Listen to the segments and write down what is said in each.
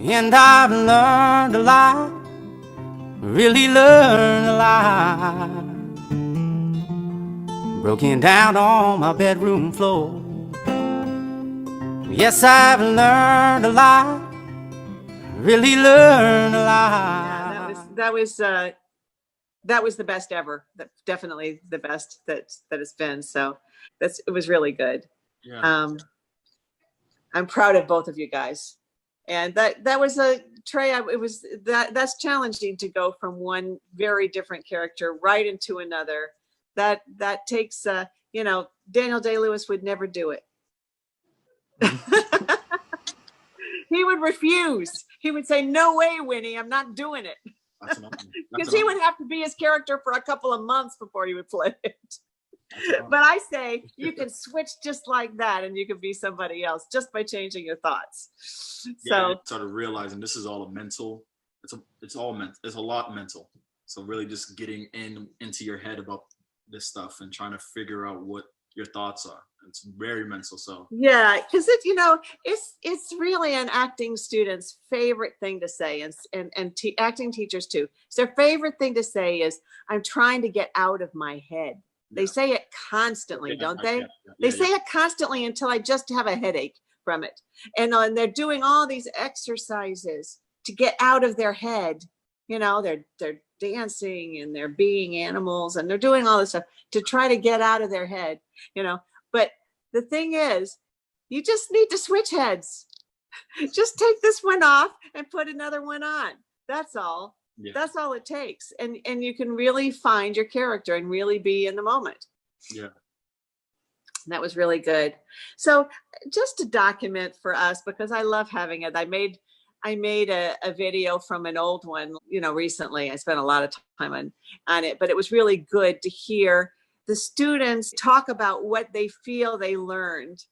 And I've learned a lot, really learned a lot. Broken down on my bedroom floor. Yes, I've learned a lot, really learned a lot. Yeah, that was the best ever. Definitely the best that it's been. So it was really good. Yeah. I'm proud of both of you guys. And that was a Trey. That's challenging to go from one very different character right into another. That takes Daniel Day-Lewis would never do it. He would refuse. He would say, "No way, Winnie, I'm not doing it." Because he would have to be his character for a couple of months before he would play it. But I say you can switch just like that, and you can be somebody else just by changing your thoughts. Yeah, so started realizing this is all a mental. It's a lot mental. So really, just getting into your head about this stuff and trying to figure out what your thoughts are. It's very mental. So yeah, because it's really an acting student's favorite thing to say, and acting teachers too. It's their favorite thing to say is, "I'm trying to get out of my head." They say it constantly, don't they? They say it constantly until I just have a headache from it. And they're doing all these exercises to get out of their head. They're dancing and they're being animals and they're doing all this stuff to try to get out of their head. But the thing is, you just need to switch heads. Just take this one off and put another one on. That's all. Yeah. That's all it takes. And you can really find your character and really be in the moment. Yeah. That was really good. So just to document for us, because I love having it, I made a video from an old one, recently. I spent a lot of time on it, but it was really good to hear the students talk about what they feel they learned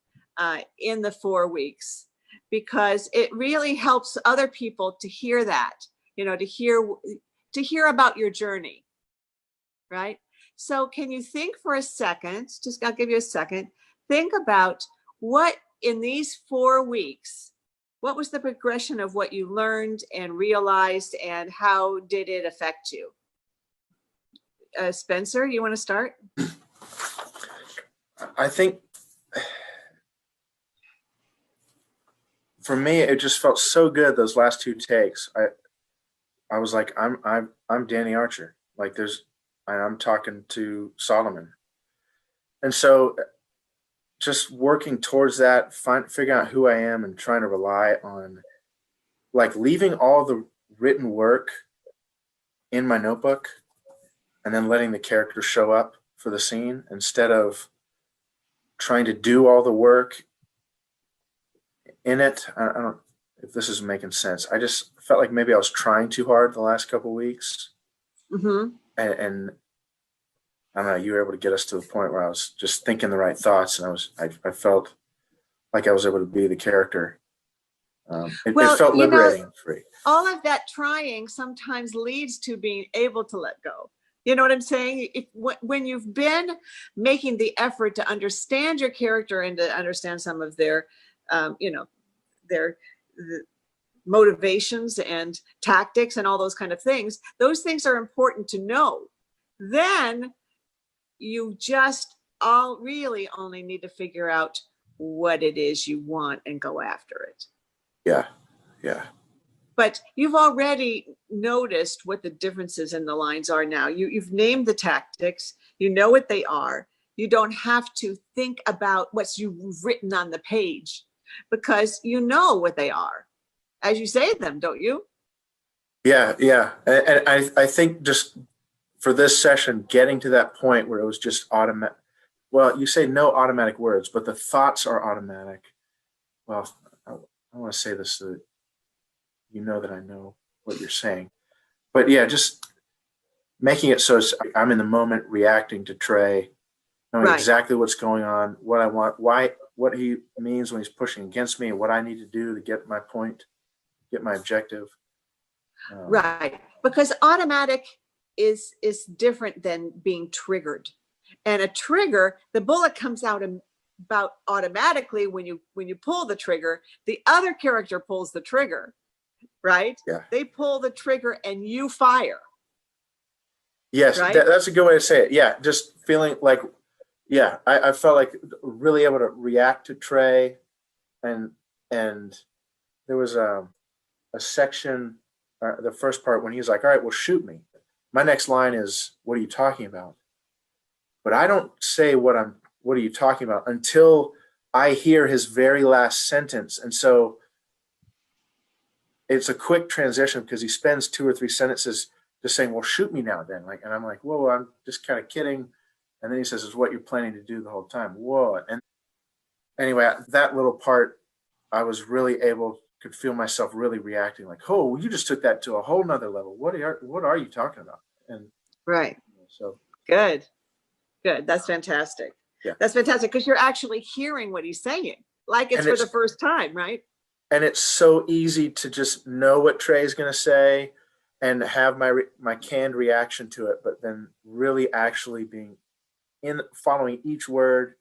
in the 4 weeks, because it really helps other people to hear that. To hear about your journey, right? So can you think for a second, I'll give you a second, think about what in these 4 weeks, what was the progression of what you learned and realized, and how did it affect you? Spencer, you want to start? I think for me, it just felt so good those last 2 takes. I was like, I'm Danny Archer. Like I'm talking to Solomon. And so just working towards that, figuring out who I am and trying to rely on, like, leaving all the written work in my notebook and then letting the character show up for the scene instead of trying to do all the work in it. I don't if this is making sense. I just felt like maybe I was trying too hard the last couple of weeks. Mm-hmm. And I don't know, you were able to get us to the point where I was just thinking the right thoughts, and I felt like I was able to be the character. It felt liberating and free. All of that trying sometimes leads to being able to let go. You know what I'm saying? When you've been making the effort to understand your character and to understand some of their, their motivations and tactics and all those kind of things, those things are important to know. Then you just really only need to figure out what it is you want and go after it. Yeah. But you've already noticed what the differences in the lines are now. You've named the tactics. You know what they are. You don't have to think about what you've written on the page, because you know what they are as you say them, don't you? Yeah. And I think just for this session, getting to that point where it was just automatic. Well, you say no automatic words, but the thoughts are automatic. Well, I want to say this so that you know that I know what you're saying. But yeah, just making it so I'm in the moment, reacting to Trey, knowing exactly what's going on, what I want, what he means when he's pushing against me, and what I need to do to get my point, get my objective. Right, because automatic is different than being triggered. And a trigger, the bullet comes out about automatically when you pull the trigger. The other character pulls the trigger. right? Yeah. They pull the trigger and you fire. Yes, Right? that's a good way to say it. Yeah, just feeling like, yeah, I felt like really able to react to Trey, and there was a section, the first part when he's like, "All right, well, shoot me." My next line is, "What are you talking about?" But I don't say what are you talking about until I hear his very last sentence, and so it's a quick transition because he spends 2 or 3 sentences just saying, "Well, shoot me now, then." Like, and I'm like, "Whoa, I'm just kind of kidding." And then he says, "Is what you're planning to do the whole time." Whoa. And anyway, that little part, I was really could feel myself really reacting like, "Oh, you just took that to a whole nother level. What are you talking about?" And right. so Good. That's fantastic. Yeah. That's fantastic because you're actually hearing what he's saying, like it's for the first time, right? And it's so easy to just know what Trey's going to say and have my canned reaction to it, but then really actually being following each word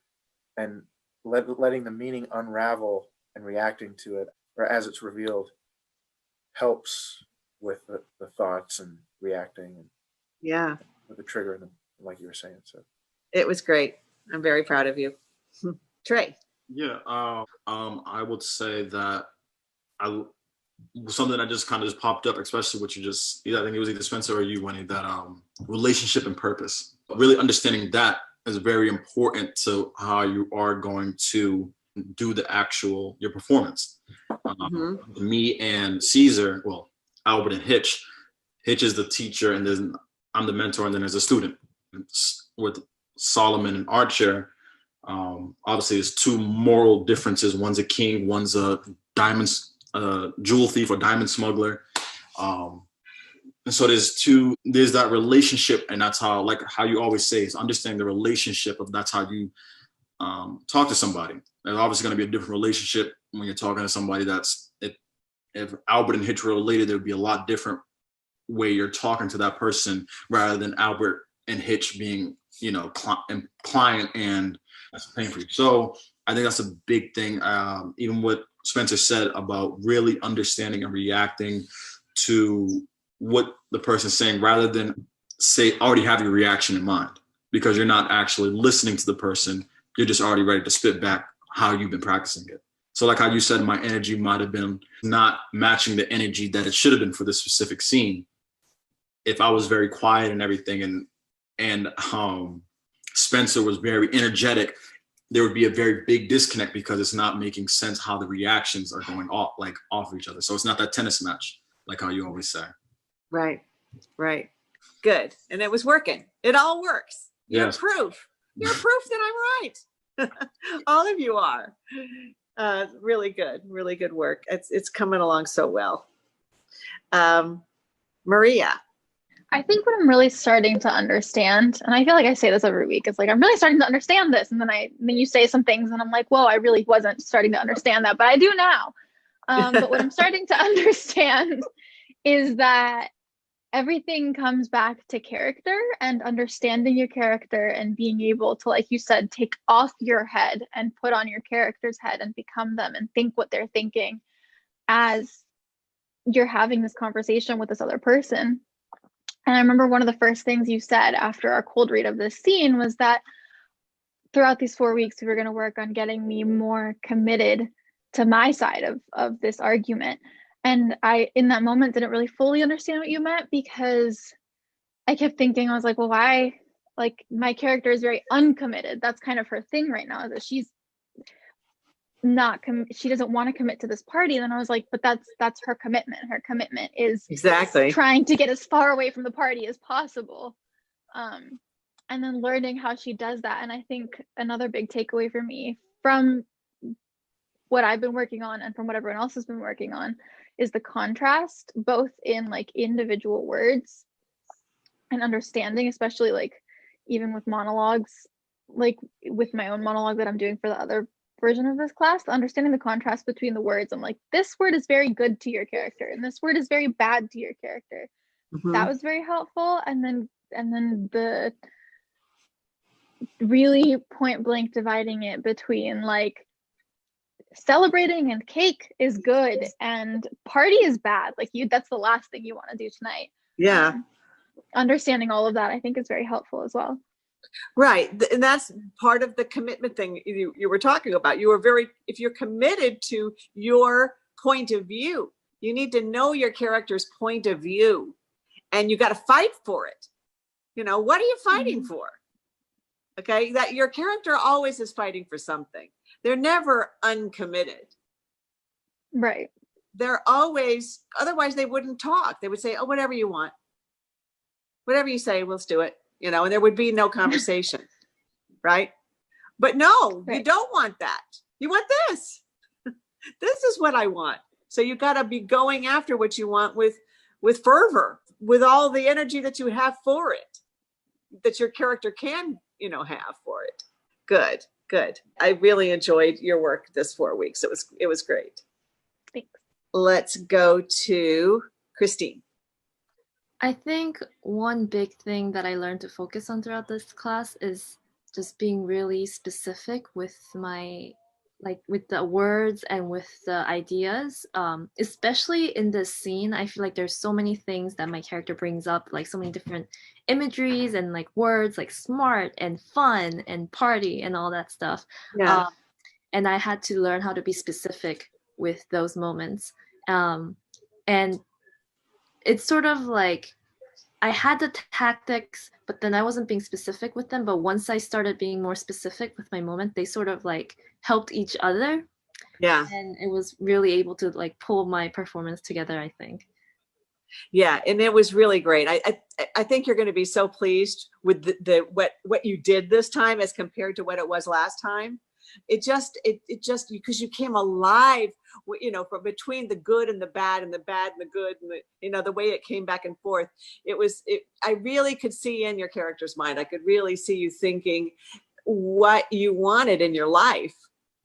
and letting the meaning unravel and reacting to it or as it's revealed helps with the thoughts and reacting and Yeah, with the trigger and like you were saying. So it was great. I'm very proud of you. Trey. Yeah, I would say that something that just kind of just popped up, especially what you just, I think it was either Spencer or you, Winnie, that relationship and purpose. Really understanding that is very important to how you are going to do your performance. Me and Caesar, well, Albert and Hitch. Hitch is the teacher, and then I'm the mentor, and then there's a student. With Solomon and Archer, obviously there's 2 moral differences. One's a king, one's a jewel thief or diamond smuggler. And so there's that relationship, and that's how you always say is understanding the relationship of that's how you talk to somebody. There's obviously going to be a different relationship when you're talking to somebody if Albert and Hitch were related, there would be a lot different way you're talking to that person rather than Albert and Hitch being, client and that's paying for you. So I think that's a big thing. Even what Spencer said about really understanding and reacting to what the person's saying rather than already have your reaction in mind, because you're not actually listening to the person. You're just already ready to spit back how you've been practicing it. So like how you said, my energy might have been not matching the energy that it should have been for this specific scene. If I was very quiet and everything and Spencer was very energetic, there would be a very big disconnect because it's not making sense how the reactions are going off of each other. So it's not that tennis match, like how you always say. Right. Good. And it was working. It all works. Yes. You're proof that I'm right. All of you are. Really good work. It's coming along so well. Maria. I think what I'm really starting to understand, and I feel like I say this every week, it's like I'm really starting to understand this, and then you say some things and I'm like, whoa, I really wasn't starting to understand that, but I do now. But what I'm starting to understand is that everything comes back to character and understanding your character and being able to, like you said, take off your head and put on your character's head and become them and think what they're thinking as you're having this conversation with this other person. And I remember one of the first things you said after our cold read of this scene was that throughout these 4 weeks, we were going to work on getting me more committed to my side of this argument. And I, in that moment, didn't really fully understand what you meant because I kept thinking, I was like, well, why? Like, my character is very uncommitted. That's kind of her thing right now, is that she's not she doesn't want to commit to this party. And then I was like, but that's her commitment. Her commitment is exactly trying to get as far away from the party as possible. And then learning how she does that. And I think another big takeaway for me from what I've been working on and from what everyone else has been working on is the contrast, both in like individual words and understanding, especially like even with monologues, like with my own monologue that I'm doing for the other version of this class, understanding the contrast between the words. I'm like, this word is very good to your character and this word is very bad to your character. That was very helpful. And then the really point blank dividing it between like celebrating and cake is good and party is bad. Like that's the last thing you want to do tonight. Yeah. Understanding all of that, I think, is very helpful as well. Right. And that's part of the commitment thing you were talking about. If you're committed to your point of view, you need to know your character's point of view, and you got to fight for it. What are you fighting for? Okay. That your character always is fighting for something. They're never uncommitted. Right. They're always, otherwise they wouldn't talk. They would say, oh, whatever you want. Whatever you say, let's do it. And there would be no conversation. Right. But no, right. You don't want that. You want this. This is what I want. So you got to be going after what you want with fervor, with all the energy that you have for it, that your character can, have for it. Good. I really enjoyed your work this 4 weeks. It was great. Thanks. Let's go to Christine. I think one big thing that I learned to focus on throughout this class is just being really specific with with the words and with the ideas, especially in this scene. I feel like there's so many things that my character brings up, like so many different imageries and like words like smart and fun and party and all that stuff. Yeah. And I had to learn how to be specific with those moments. And it's sort of like I had the tactics, but then I wasn't being specific with them. But once I started being more specific with my moment, they sort of like helped each other. Yeah. And it was really able to like pull my performance together, I think. Yeah. And it was really great. I think you're going to be so pleased with what you did this time as compared to what it was last time. It just because you came alive, from between the good and the bad and the bad and the good, and the way it came back and forth. I really could see in your character's mind. I could really see you thinking what you wanted in your life,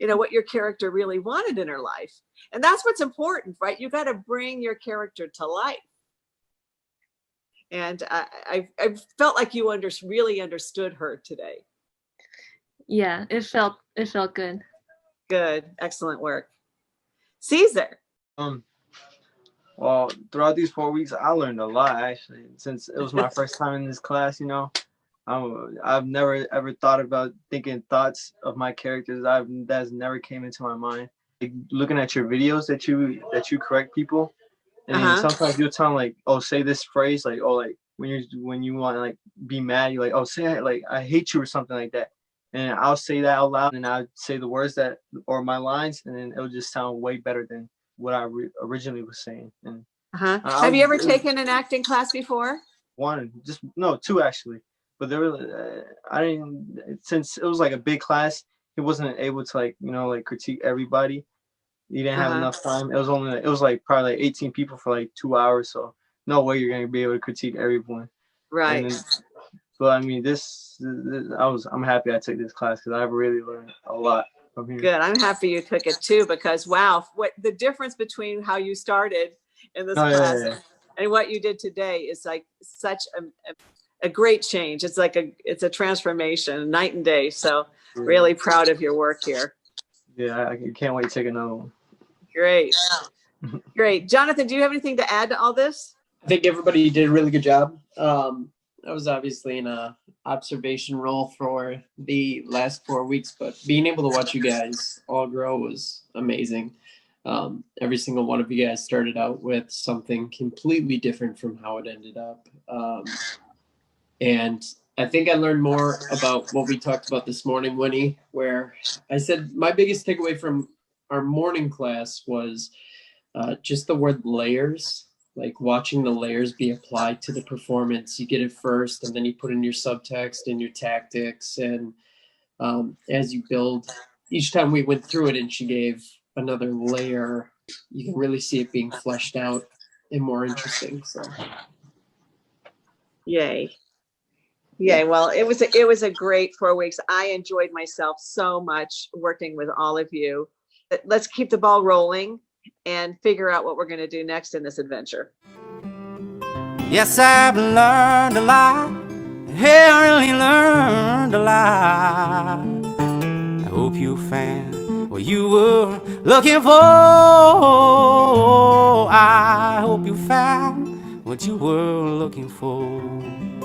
what your character really wanted in her life. And that's what's important, right? You got to bring your character to life. And I felt like you really understood her today. Yeah, it felt good. Good. Excellent work. Caesar. Well, throughout these 4 weeks, I learned a lot, actually, since it was my first time in this class. I've never ever thought about thinking thoughts of my characters. That's never came into my mind. Like, looking at your videos that you correct people, and sometimes you'll tell them like, oh, say this phrase, like, oh, like when you want to like be mad, you're like, oh, say like I hate you or something like that. And I'll say that out loud, and I'll say the words or my lines, and then it'll just sound way better than what I originally was saying. And have you ever taken an acting class before? Two actually. But there were I didn't, since it was like a big class, he wasn't able to like critique everybody. He didn't have enough time. It was like probably like 18 people for like 2 hours, so no way you're gonna be able to critique everyone. Right. But I mean, I'm happy I took this class because I've really learned a lot from here. Good. I'm happy you took it too, because wow, what the difference between how you started in this class and what you did today is like such a great change. It's like it's a transformation, night and day. So really proud of your work here. Yeah, I can't wait to take another one. Great. Great. Jonathan, do you have anything to add to all this? I think everybody did a really good job. I was obviously in a observation role for the last 4 weeks, but being able to watch you guys all grow was amazing. Every single one of you guys started out with something completely different from how it ended up. And I think I learned more about what we talked about this morning, Winnie, where I said my biggest takeaway from our morning class was just the word layers. Like watching the layers be applied to the performance. You get it first, and then you put in your subtext and your tactics. And as you build, each time we went through it and she gave another layer, you can really see it being fleshed out and more interesting. So, yay. Well, it was a great 4 weeks. I enjoyed myself so much working with all of you. Let's keep the ball rolling and figure out what we're going to do next in this adventure. Yes, I've learned a lot. Hey, I really learned a lot. I hope you found what you were looking for. I hope you found what you were looking for.